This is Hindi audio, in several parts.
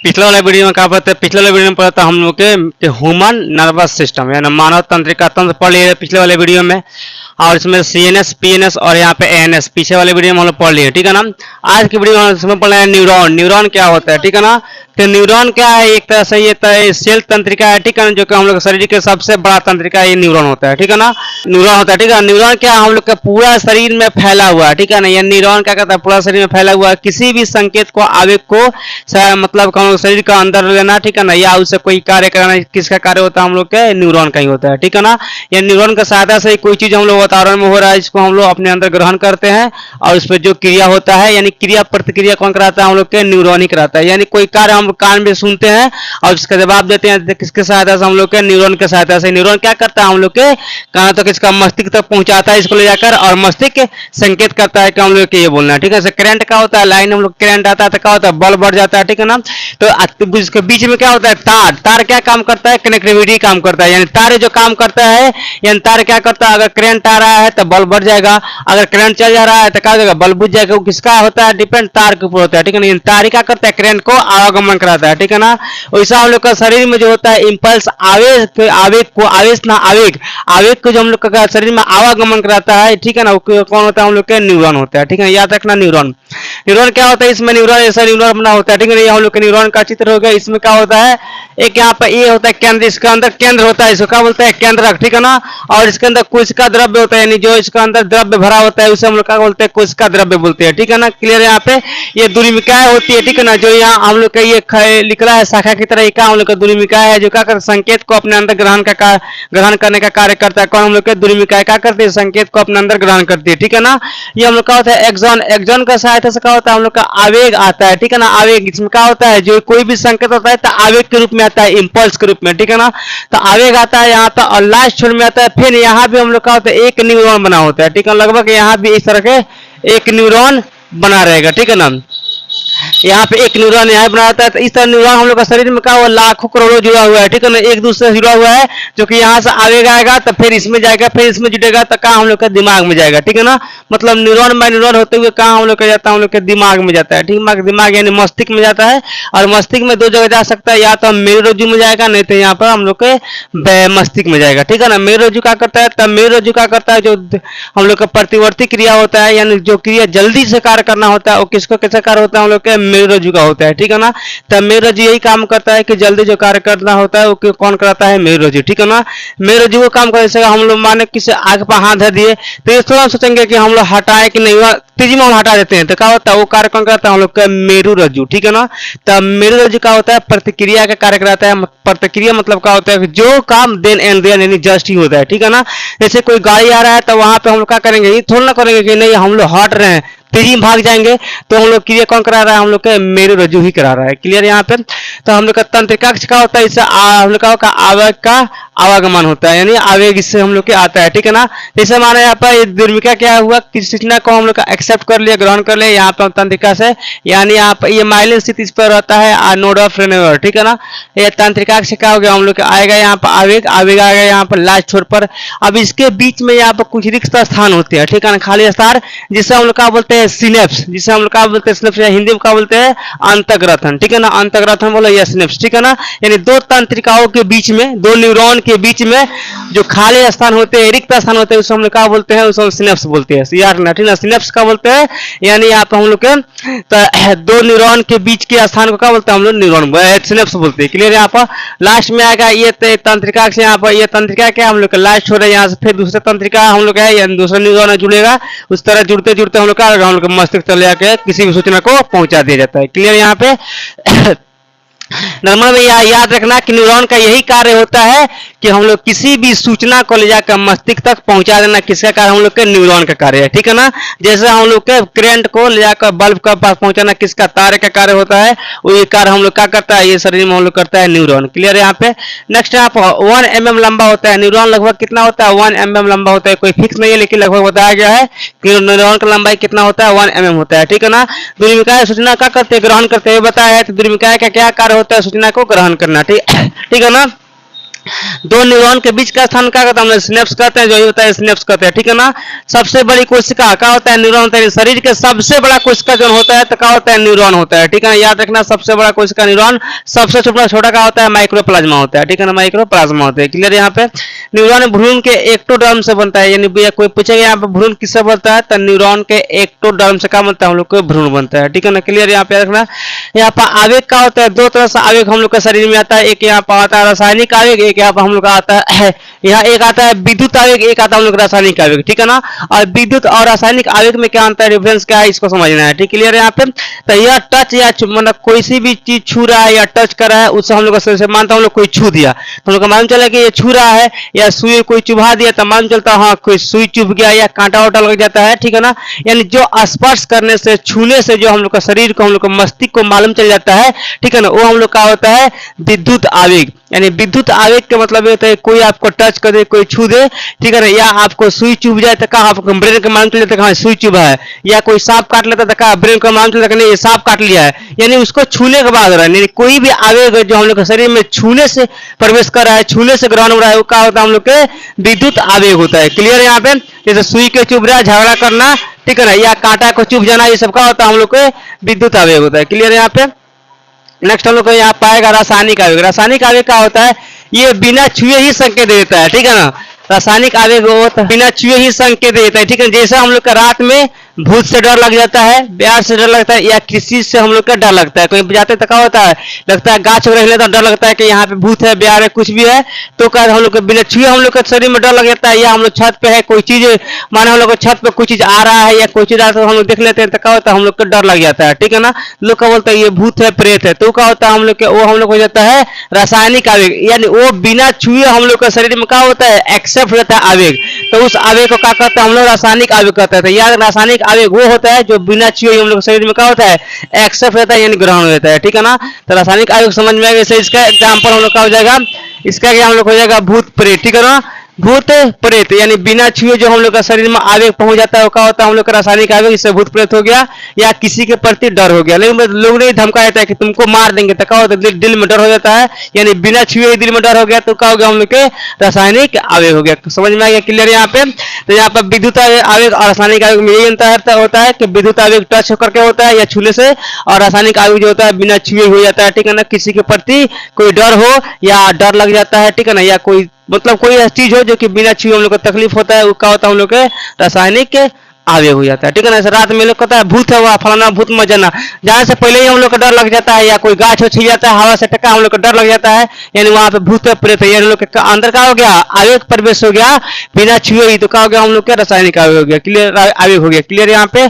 पिछले वाले वीडियो में क्या पढ़ते, पिछले वाले वीडियो में पढ़ा था हम लोग के ह्यूमन नर्वस सिस्टम यानी मानव तंत्रिका तंत्र पढ़ लिए पिछले वाले वीडियो में, और इसमें CNS PNS और यहाँ पे ANS पीछे वाले वीडियो में हम लोग पढ़ लिए, ठीक है ना। आज की वीडियो में इसमें पढ़ रहे हैं न्यूरॉन। न्यूरॉन क्या होता है, ठीक है ना। तो न्यूरॉन क्या है, एक तरह से ये सेल तंत्रिका है, ठीक है ना, जो कि हम लोग शरीर के सबसे बड़ा तंत्रिका ये न्यूरॉन होता है, ठीक है ना। न्यूरॉन होता है, ठीक है। न्यूरॉन क्या हम लोग का पूरा शरीर में फैला हुआ है, ठीक है ना। ये न्यूरॉन क्या करता है, पूरा शरीर में फैला हुआ है। किसी भी संकेत को, आवेग को मतलब हम लोग शरीर का अंदर लेना, ठीक है ना, या उससे कोई कार्य कराना, किसका कार्य होता है हम लोग के न्यूरॉन का ही होता है, ठीक है ना। ये न्यूरॉन का सहायता से कोई चीज हम लोग वातावरण में हो रहा है इसको हम लोग अपने अंदर ग्रहण करते हैं, और उस पर जो क्रिया होता है यानी क्रिया प्रतिक्रिया कौन कराता है, हम लोग के न्यूरॉन ही कराता है। यानी कोई कार्य हम कान में सुनते हैं और उसका जवाब देते हैं किसके सहायता से, हम लोग के न्यूरॉन के सहायता से। न्यूरॉन क्या करता है, हम लोग के कहां तक, इसका मस्तिष्क तक पहुंचाता है इसको ले जाकर, और मस्तिष्क संकेत करता है कि हम लोग के ये बोलना है, ठीक है। करंट क्या होता है, लाइन हम लोग करंट आता है तो क्या होता है, बल बढ़ जाता है, ठीक है ना। तो इसके बीच में क्या होता है, तार। तार क्या काम करता है, कनेक्टिविटी काम करता है। यानी तार जो काम करता है, यानी तार क्या करता है, अगर करंट आ रहा है तो बल बढ़ जाएगा, अगर करंट चल जा रहा है तो क्या हो जाएगा, बल बुझ जाएगा। किसका होता है, डिपेंड तार के ऊपर होता है, ठीक है ना। तार क्या करता है, करंट को आवागमन कराता है, ठीक है ना। वैसा हम लोग का शरीर में जो होता है इंपल्स, आवेग, आवेग को, आवेश ना आवेग, आवेग को जो हम लोग का शरीर में आवागमन कराता है, ठीक है ना, कौन होता है, हम लोग के न्यूरॉन होता है, ठीक है। याद रखना न्यूरॉन। न्यूरॉन क्या होता है, इसमें न्यूरॉन ऐसा न्यूरॉन बना होता है, ठीक है। ये हम लोग के न्यूरॉन का चित्र हो गया। इसमें क्या होता है, एक यहाँ पर ये होता है केंद्र, इसका अंदर केंद्र होता है, इसको क्या बोलते हैं, केंद्रक, ठीक है ना। और इसके अंदर कोशिका द्रव्य होता है, यानी जो इसका अंदर द्रव्य भरा होता है उसे हम लोग क्या बोलते हैं, कोशिका द्रव्य बोलते हैं, ठीक है ना। क्लियर। यहाँ पे ये दूरमिकाएं होती है, ठीक है ना, जो यहाँ हम लोग का ये लिख रहा है शाखा की तरह, क्या हम लोग का दूरमिकाएं है, जो क्या कर संकेत को अपने अंदर ग्रहण करने का कार्य करता है। कौन, हम लोग के दूरमिकाएं क्या करती है, संकेत को अपने अंदर ग्रहण करती है, ठीक है ना। ये हम लोग का होता है एक्सॉन। एक्सॉन का सहायता से क्या होता है, हम लोग का आवेग आता है, ठीक है ना। आवेग इसमें क्या होता है, जो कोई भी संकेत होता है तो आवेग के रूप में आता है, इंपल्स के रूप में, ठीक है ना। तो आवेग आता है यहाँ पर, और लास्ट छोर में आता है। फिर यहाँ भी हम लोग का होता है एक न्यूरॉन बना होता है, ठीक है। लगभग यहाँ भी इस तरह के एक न्यूरॉन बना रहेगा, ठीक है ना। यहाँ पे एक न्यूरॉन यहाँ बना होता है। तो इस तरह न्यूरॉन हम लोग का शरीर में क्या हुआ, लाखों करोड़ों जुड़ा हुआ है, ठीक है ना, एक दूसरे से जुड़ा हुआ है। जो कि यहाँ से आवेग आएगा तो फिर इसमें जाएगा, फिर इसमें जुड़ेगा तो कहाँ हम लोग के दिमाग में जाएगा, ठीक है ना। मतलब न्यूरॉन बाय न्यूरॉन होते हुए कहाँ हम लोग का जाता है, हम लोग के दिमाग में जाता है, ठीक है। दिमाग यानी मस्तिष्क में जाता है, और मस्तिष्क में दो जगह जा सकता है, या तो मेरुरज्जु में जाएगा, नहीं तो यहाँ पर हम लोग के मस्तिष्क में जाएगा, ठीक है ना। मेरुरज्जु क्या करता है, तब मेरुरज्जु क्या करता है, जो हम लोग का प्रतिवर्ती क्रिया होता है, यानी जो क्रिया जल्दी से कार्य करना होता है वो किसको कैसे कार्य होता है, हम लोग के मेरुरज्जु का होता है, ठीक है ना। तब मेरुरज्जु यही काम करता है कि जल्दी जो कार्य करना होता है वो कौन कराता है, मेरुरज्जु, ठीक है ना। मेरुरज्जु वो काम कर, हम लोग माने किसी आग पर हाथ धर दिए तो ये थोड़ा सोचेंगे कि हम लोग हटाए कि नहीं, तेजी में हम हटा देते हैं, तो क्या होता है, वो कार्य कौन करता है, हम लोग का मेरुरज्जु, ठीक है ना। तब मेरुरज्जु क्या होता है, प्रतिक्रिया का कार्य कराता है। प्रतिक्रिया मतलब क्या होता है, जो काम देन एंड देन यानी जस्ट ही होता है, ठीक है ना। जैसे कोई गाड़ी आ रहा है तो वहां पे हम लोग क्या करेंगे, ये थोड़ा ना करेंगे कि नहीं हम लोग हट रहे हैं, तेजी में भाग जाएंगे, तो हम लोग क्रिया कौन करा रहा है, हम लोग के मेरुरज्जु ही करा रहा है। क्लियर यहाँ पे। तो हम लोग का तंत्रिकाक्ष क्या होता है, इससे हम लोग का आवेग का आवागमन होता है, यानी आवेग इससे हम लोग के आता है, ठीक है ना। जैसे माना यहाँ पर दूरमिका क्या हुआ, किसी सूचना को हम लोग का एक्सेप्ट कर लिया, ग्रहण कर लिया यहाँ पर तंत्रिका से, यानी यहाँ पर ये माइलिन स्थिति इस पर रहता है, नोड ऑफ रेनेवर, ठीक है ना। ये तंत्रिकाक्ष क्या हो गया, हम लोग आएगा यहाँ पर आवेग, आवेग आएगा यहाँ पर लास्ट छोर पर। अब इसके बीच में यहाँ पर कुछ रिक्त स्थान होते हैं, ठीक है ना, खाली स्थान, जिसे हम लोग क्या बोलते हैं, सिनेप्स, जिसे हम लोग क्या बोलते हैं, सिनेप्स, या हिंदी में क्या बोलते हैं, अंतर्ग्रथन, ठीक है ना। अंतर्ग्रथन बोलो या सिनेप्स, ठीक है ना। यानी दो तंत्रिकाओं के बीच में, दो न्यूरॉन के बीच में जो खाली स्थान होते हैं, रिक्त स्थान होते हैं, उसे हम लोग क्या बोलते हैं, उसे हम सिनेप्स बोलते हैं, यार ना, ठीक है। सिनेप्स का बोलते हैं, यानी यहाँ पे हम लोग के दो न्यूरॉन के बीच के स्थान को क्या बोलते हैं, हम लोग न्यूरॉन सिनेप्स बोलते हैं। क्लियर। यहाँ पर लास्ट में आएगा ये तंत्रिका से, यहाँ पर ये तंत्रिका क्या हम लोग का लास्ट हो रहा है, यहाँ से फिर दूसरे तंत्रिका हम लोग है, यानी दूसरा न्यूरॉन जुड़ेगा, उस तरह जुड़ते जुड़ते हम लोग का हम लोग मस्तिष्क चले जाके किसी भी सूचना को पहुंचा दिया जाता है। क्लियर। यहाँ पे नॉर्मल में याद रखना कि न्यूरॉन का यही कार्य होता है कि हम लोग किसी भी सूचना को ले जाकर मस्तिष्क तक पहुंचा देना, किसका कार्य, हम लोग के न्यूरॉन का कार्य है, ठीक है ना। जैसे हम लोग के करंट को ले जाकर बल्ब का पास पहुंचाना किसका, तार का कार्य होता है, वो ये कार्य हम लोग क्या करता है, ये शरीर में हम लोग करता है न्यूरॉन। क्लियर। यहाँ पे नेक्स्ट यहाँ पर 1 mm लंबा होता है न्यूरॉन। लगभग कितना होता है, 1 mm लंबा होता है, कोई फिक्स नहीं है लेकिन लगभग बताया गया है कि न्यूरॉन का लंबाई कितना होता है, 1 mm होता है, ठीक है ना। दूरमिकाएं सूचना क्या करते हैं, ग्रहण करते हैं, बताया है। तो दूरमिकाएं का क्या कार्य होता है, सूचना को ग्रहण करना, ठीक है ना। दो न्यूरॉन के बीच का स्थान क्या कहते हैं, हम लोग सिनेप्स कहते हैं, जो होता है सिनेप्स कहते हैं, ठीक है ना। सबसे बड़ी कोशिका क्या होता है, न्यूरॉन होता है। शरीर के सबसे बड़ा कोशिका जो होता है तो क्या होता है, न्यूरॉन होता है, ठीक है ना। याद रखना, सबसे बड़ा कोशिका न्यूरॉन, सबसे छोटा छोटा क्या होता है, माइक्रोप्लाज्मा होता है, ठीक है ना, माइक्रोप्लाज्मा होता है। क्लियर यहाँ पे। न्यूरॉन भ्रूण के एक्टोडर्म से बनता है, यानी कोई पूछेगा यहाँ पे भ्रूण किससे बनता है, तो न्यूरॉन के एक्टोडर्म से क्या बनता है, हम लोग को भ्रूण बनता है, ठीक है ना। क्लियर यहाँ पे रखना। यहाँ पर आवेग क्या होता है, दो तरह से आवेग हम लोग के शरीर में आता है। एक यहाँ पर आता है रासायनिक आवेग, एक यहाँ पर हम लोग का आता है, यहाँ एक आता है विद्युत आवेग, एक आता है हम लोग रासायनिक आवेग, ठीक है ना। और विद्युत और रासायनिक आवेग में क्या अंतर है, डिफरेंस क्या है, इसको समझना है, ठीक। क्लियर है यहाँ पे। तो यह टच या मतलब कोई सी भी चीज छू रहा है या टच कर रहा है, उससे हम लोग से मानता हम लोग कोई छू दिया तो हम लोग को मालूम चला कि ये छू रहा है, या सुई कोई चुभा दिया तो मालूम चलता है हाँ कोई सुई चुभ गया या कांटा वाटा लग जाता है, ठीक है ना। यानी जो स्पर्श करने से, छूने से जो हम लोग का शरीर को, हम लोग का मस्तिष्क को मालूम चल जाता है, ठीक है ना, वो हम लोग का होता है विद्युत आवेग। यानी विद्युत आवेग का मतलब ये होता है कोई आपको टच कर दे, कोई छू दे, ठीक है ना, या आपको सुई चुभ जाए तो कहा आपको ब्रेन का मालूम चल जाता है कहाँ सुई चुभा है, या कोई सांप काट लेता तो कहा ब्रेन का मालूम चल जाता है नहीं ये सांप काट लिया है। यानी उसको छूने के बाद हो रहा है, यानी कोई भी आवेग जो हम लोग के शरीर में छूने से प्रवेश कर रहा है, छूने से ग्रहण हो रहा है, वो क्या होता है, हम लोग के विद्युत आवेग होता है। क्लियर है यहाँ पे। जैसे सुई के चुभ रहा है, झगड़ा करना, ठीक है ना, या कांटा को चुभ जाना, ये सब का होता है हम लोग के विद्युत आवेग होता है। क्लियर है यहाँ पे। नेक्स्ट हम लोग को यहाँ पाएगा रासायनिक आवेग। रासायनिक आवेग क्या होता है, ये बिना छुए ही संकेत देता है, ठीक है ना। रासायनिक आवेग होता है बिना छुए ही संकेत देता है, ठीक है। जैसे हम लोग का रात में भूत से डर लग जाता है, प्यार से डर लगता है, या किसी से हम लोग का डर लगता है, कहीं जाते तो क्या होता है, लगता है गाछ वगैरह हिले तो डर लगता है कि यहाँ पे भूत है, ब्याह है, कुछ भी है, तो क्या हम लोग को बिना छुए हम लोग के शरीर में डर लग जाता है। या हम लोग छत पे है, कोई चीज माने हम लोग को छत पे कोई चीज आ रहा है या कोई चीज आता है, हम लोग देख लेते हैं तो क्या होता है, हम लोग को डर लग जाता है, ठीक है ना। लोग क्या बोलते हैं ये भूत है, प्रेत है, तो क्या होता है हम लोग के, वो हम लोग हो जाता है रासायनिक आवेग। यानी वो बिना छुए हम लोग के शरीर में क्या होता है, एक्सेप्ट होता है आवेग, तो उस आवेग को क्या कहते हैं हम लोग, रासायनिक आवेग कहते हैं। यार रासायनिक आवेग वो होता है जो बिना छुए हम लोग शरीर में क्या होता है, एक्सेप्ट होता है, यानी ग्रहण होता है, ठीक है ना। तो रासायनिक आवेग समझ में आएगा। जैसे इसका एग्जाम्पल हम लोग का हो जाएगा, इसका क्या हम लोग हो जाएगा भूत प्रेत, ठीक है ना। भूत प्रेत यानी बिना छुए जो हम लोग का शरीर में आवेग पहुंच जाता है, वो क्या होता है हम लोग का रासायनिक आवेग, इससे भूत प्रेत हो गया, या किसी के प्रति डर हो गया। लेकिन लोग नहीं धमका देता है कि तुमको मार देंगे, तो क्या होता है दिल में डर हो जाता है, यानी बिना छुए ही दिल में डर हो गया, तो क्या हो गया हम लोग के रासायनिक आवेग हो गया। समझ में आ गया। क्लियर यहाँ पे। तो यहाँ पर विद्युत आवेग और रासायनिक आवेग में यही अंतर होता है कि विद्युत आवेग टच करके होता है या छूने से, और रासायनिक आवेग जो होता है बिना छुए हो जाता है, ठीक है ना। किसी के प्रति कोई डर हो या डर लग जाता है, ठीक है ना, या कोई मतलब कोई ऐसी चीज हो जो कि बिना छुए हम लोग को तकलीफ होता है, वो क्या होता है हम लोग के रासायनिक आवेग हो जाता है, ठीक है ना। रात में लोग कहता है भूत है, वह फलाना भूत मत जाना, जाने से पहले ही हम लोग का डर लग जाता है, या कोई गाछ हो छिल जाता है, हवा से टक्का हम लोग का डर लग जाता है, यानी वहां पे भूत प्रेत है, यानी लोग के अंदर क्या हो गया, आवेग प्रवेश हो गया बिना छुए ही, तो क्या हो गया हम लोग का रासायनिक आवेग हो गया। क्लियर आवेग हो गया। क्लियर यहाँ पे।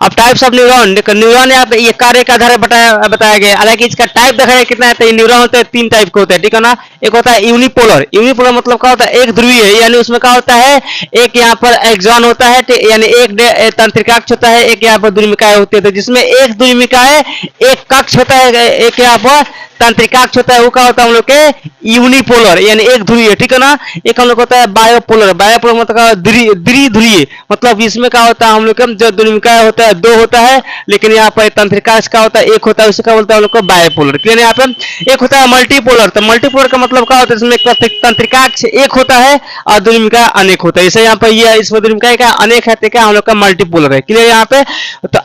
अब टाइप्स ऑफ न्यूरॉन देखो, न्यूरॉन यहाँ पे ये कार्य के आधार बताया गया। हालांकि इसका टाइप देखा है कितना है, तो न्यूरॉन होते हैं 3 टाइप के होते हैं, ठीक है ना। एक होता है यूनिपोलर। यूनिपोलर मतलब क्या होता है, एक ध्रुवीय, यानी उसमें क्या होता है, एक यहाँ पर एक्सॉन होता है, यानी एक तंत्रिकाक्ष होता है, एक यहाँ पर द्विमिकाएं होती है, तो जिसमें एक द्विमिकाएं, एक कक्ष होता है, एक यहाँ पर तंत्रिकाक्ष होता है, वो क्या होता है हम लोग के यूनिपोलर, यानी एक ध्रुवीय, ठीक है ना। एक हम लोग होता है बायोपोलर। बायोपोलर मतलब द्विध्रुवीय, मतलब इसमें क्या होता है हम लोग जो द्विमिकाएं होता है 2 होता है, लेकिन यहाँ पर तंत्रिकाक्ष का होता है 1 होता है, उसे क्या बोलते हैं हम लोग को बायोपोलर। क्लियर यहाँ पे। एक होता है मल्टीपोलर। तो मल्टीपोलर का मतलब क्या होता है, इसमें तंत्रिकाक्ष 1 होता है और द्विमिका अनेक होता है। जैसे यहाँ पर ये इसमें द्विमिका क्या अनेक है, तो क्या हम लोग का मल्टीपोलर है। क्लियर यहाँ पे। तो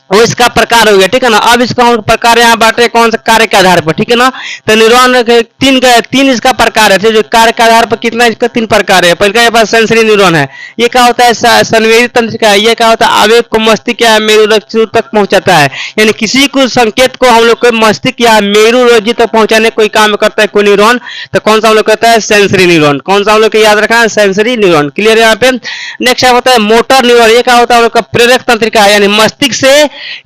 वो इसका प्रकार हो गया, ठीक है ना। अब इसका हम प्रकार यहाँ बांटे कौन सा कार्य के आधार पर, ठीक है ना। तो न्यूरॉन के 3 इसका प्रकार है, जो कार्य के आधार पर कितना इसका 3 प्रकार है। पहले के पास सेंसरी न्यूरॉन है, ये क्या होता है संवेदी तंत्र का है, ये क्या होता है आवेग को मस्तिष्क या मेरुरज्जु तक पहुंचाता है, यानी किसी को संकेत को हम लोग को मस्तिष्क या मेरुरज्जु तक पहुंचाने कोई काम करता है कोई न्यूरॉन, तो कौन सा हम लोग कहता है सेंसरी न्यूरॉन। कौन सा हम लोग याद रखा है, सेंसरी न्यूरॉन। क्लियर यहाँ पे। नेक्स्ट होता है मोटर न्यूरॉन। ये क्या होता है हम लोग का प्रेरक तंत्रिका है, यानी मस्तिष्क से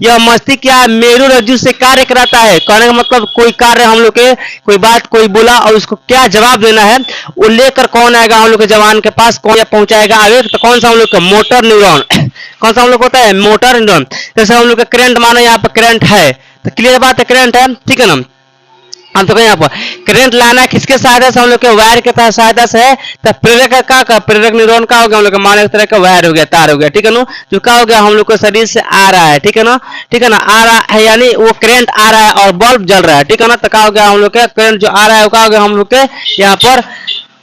यह मस्तिष्क या मेरुरज्जु से कार्य कराता है। कहने का मतलब कोई कार्य हम लोग के, कोई बात कोई बोला और उसको क्या जवाब देना है, वो लेकर कौन आएगा हम लोग के जवान के पास, कौन पहुंचाएगा आवेग, तो कौन सा हम लोग का मोटर न्यूरॉन। कौन सा हम लोग होता है मोटर न्यूरॉन। जैसे हम लोग का करंट, मानो यहाँ पर करंट है, तो क्लियर बात है करंट है, ठीक है ना। हम तो कहीं यहाँ पर करंट लाना है किसके सहायता से, हम लोग के वायर के सहायता से है। तो प्रेरक का प्रेरक न्यूरॉन का हो गया हम लोग का, मान एक तरह का वायर हो गया, तार हो गया, ठीक है ना, जो क्या हो गया हम लोग को शरीर से आ रहा है, ठीक है ना, ठीक है ना, आ रहा है यानी वो करंट आ रहा है और बल्ब जल रहा है, ठीक है ना। तो क्या हो गया हम लोग के करंट जो आ रहा है वो क्या हो गया हम लोग के यहाँ पर,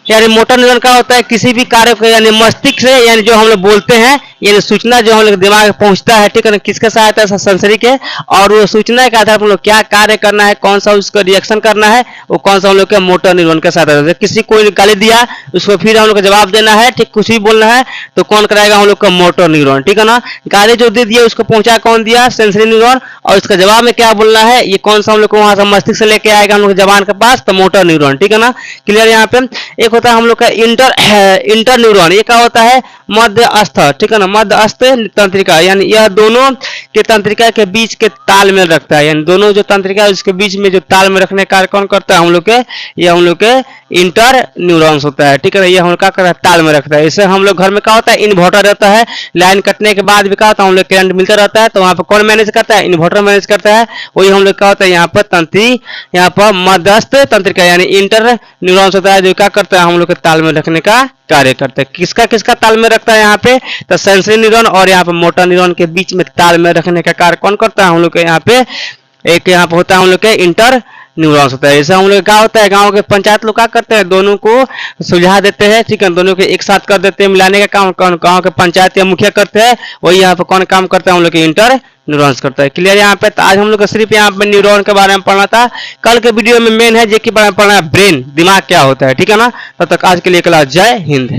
यानी मोटर न्यूरॉन का होता है किसी भी कार्य को यानी मस्तिष्क से, यानी जो हम लोग बोलते हैं यानी सूचना जो हम लोग दिमाग में पहुंचता है, ठीक है ना, किसके सहायता से, सेंसरी के, और वो सूचना के आधार पर हम लोग क्या कार्य करना है, कौन सा उसका रिएक्शन करना है, वो कौन सा हम लोग के मोटर न्यूरॉन के सहायता से। किसी को गाली दिया उसको फिर हम लोग को जवाब देना है, ठीक, कुछ भी बोलना है तो कौन कराएगा हम लोग का मोटर न्यूरॉन, ठीक है ना। गाली जो दे दिया उसको पहुंचा कौन दिया, सेंसरी न्यूरॉन, और इसका जवाब में क्या बोलना है ये कौन सा हम लोग को वहां से मस्तिष्क से लेके आएगा हम लोग जबान के पास, तो मोटर न्यूरॉन, ठीक है ना। क्लियर। यहाँ पे एक होता है हम लोग का इंटर न्यूरॉन, ये क्या होता है मध्यस्थ, ठीक है ना, मध्यस्थ तंत्रिका, यानी यह दोनों के तंत्रिका के बीच के तालमेल रखता है, यानी दोनों जो तंत्रिका है उसके बीच में जो तालमेल रखने का कार्य कौन करता है हम लोग के, ये हम लोग के इंटर न्यूरॉन्स होता है, ठीक है ना। ये हम लोग क्या करता है तालमेल रखता है। इससे हम लोग घर में क्या होता है इन्वर्टर रहता है, लाइन कटने के बाद भी क्या होता है हम लोग करंट मिलता रहता है, तो वहां पर कौन मैनेज करता है, इन्वर्टर मैनेज करता है। वही हम लोग क्या होता है यहाँ पर तंत्री, यहाँ पर मध्यस्थ तंत्रिका यानी इंटर न्यूरॉन्स होता है, जो क्या करता है हम लोग के तालमेल रखने का कार्य करते हैं। किसका किसका तालमेल रखता है यहाँ पे, तो सेंसरी न्यूरॉन और यहाँ पे मोटर न्यूरॉन के बीच में तालमेल रखने का कार्य कौन करता है हम लोग के यहाँ पे, एक यहाँ पे होता है हम लोग के इंटर न्यूरॉन्स होता है। जैसे हम लोग क्या होता है गांव के पंचायत लोग क्या करते हैं दोनों को सुलझा देते हैं, ठीक है, दोनों को एक साथ कर देते हैं, मिलाने का काम कौन गांव के पंचायत या मुखिया करते हैं, वही यहाँ पे कौन काम करता है हम लोग के इंटर न्यूरॉन्स करता है। क्लियर यहाँ पे। तो आज हम लोग को सिर्फ यहाँ पे न्यूरॉन के बारे में पढ़ना था। कल के वीडियो में मेन है जे के बारे में पढ़ना है ब्रेन, दिमाग क्या होता है, ठीक है ना। तब तक आज के लिए क्लास जय हिंद।